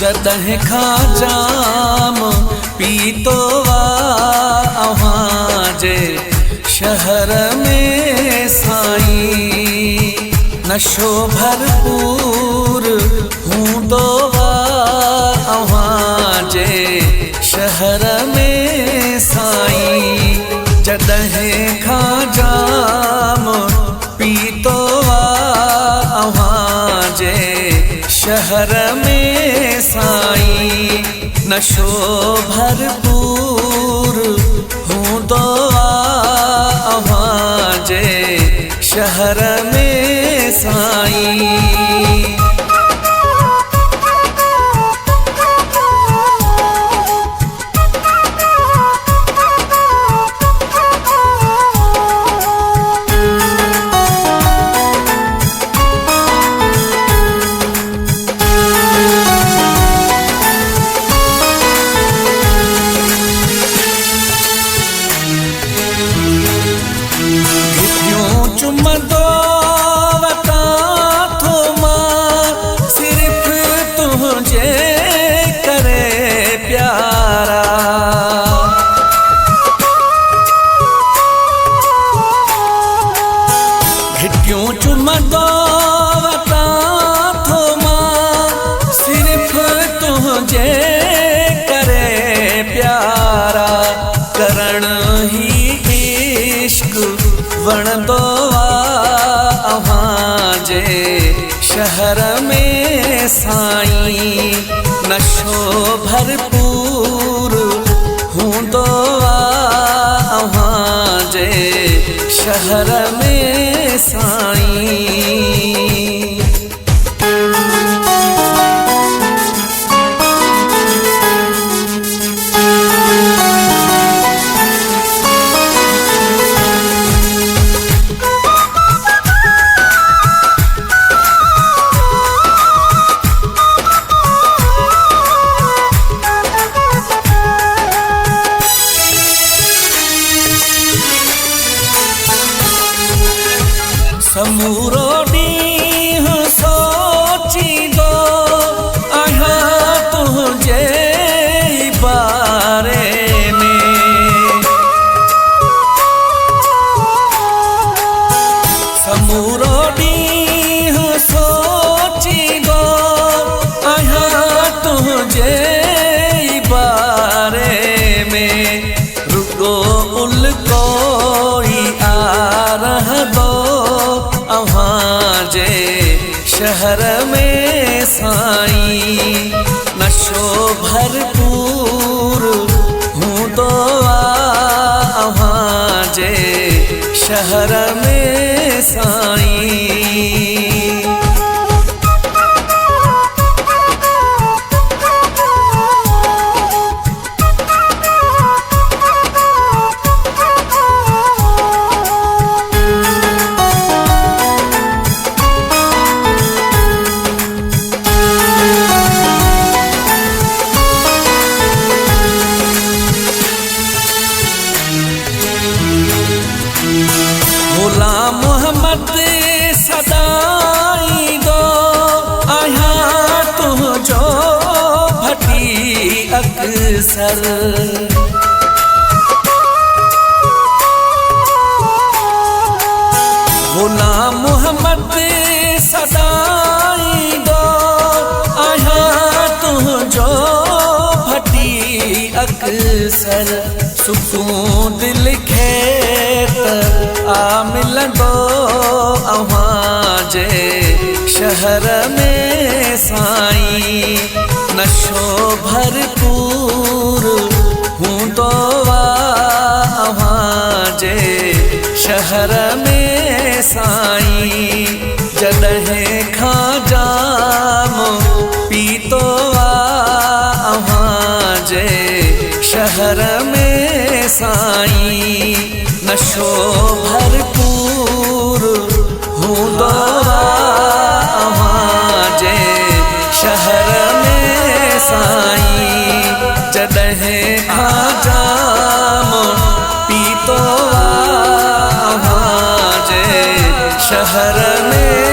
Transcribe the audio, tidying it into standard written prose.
जदह खां जाम पीतो अव्हां जे शहर में साईं नशो भरपूर हूंदो अव्हां जे शहर में साईं जदह खां जाम पीतो अव्हां जे शहर में साईं नशो भरपूर हूंदो अव्हां जे शहर में साईं। चुमंदो वतां थो मां सिर्फ तुझे करे प्यारा घिटियूं चुमंदो वतां थो मां सिर्फ तुझे करे प्यारा करण ही इश्क वणंदो अव्हां जे शहर में साईं नशो भरपूर हूंदो अव्हां जे शहर में साईं। समूरो ॾींहुं सोचींदो आहियां तुंहिंजे बारे में समूरो ॾींहुं सोचींदो आहियां तुंहिंजे बारे में रुॻो उल्को ई आ रहंदो अव्हां जे शहर में साईं नशो भरपूर हूंदो अव्हां जे शहर में साईं। गुलाम मोहम्मद सदाईंदो आहियां तुंहिंजो भटी अक्सर गुलाम मोहम्मद सदाईंदो आहियां तुंहिंजो भटी अक्सर सुकून दिल खे आ मिलंदो अव्हां जे शहर में साईं नशो भरपूर हूंदो अव्हां जे शहर में साईं जॾहिं खां जाम पीतो अव्हां जे शहर में साईं नशो भरपूर हूंदो अव्हां जे शहर में साईं जॾहिं खां जाम पीतो अव्हां जे शहर में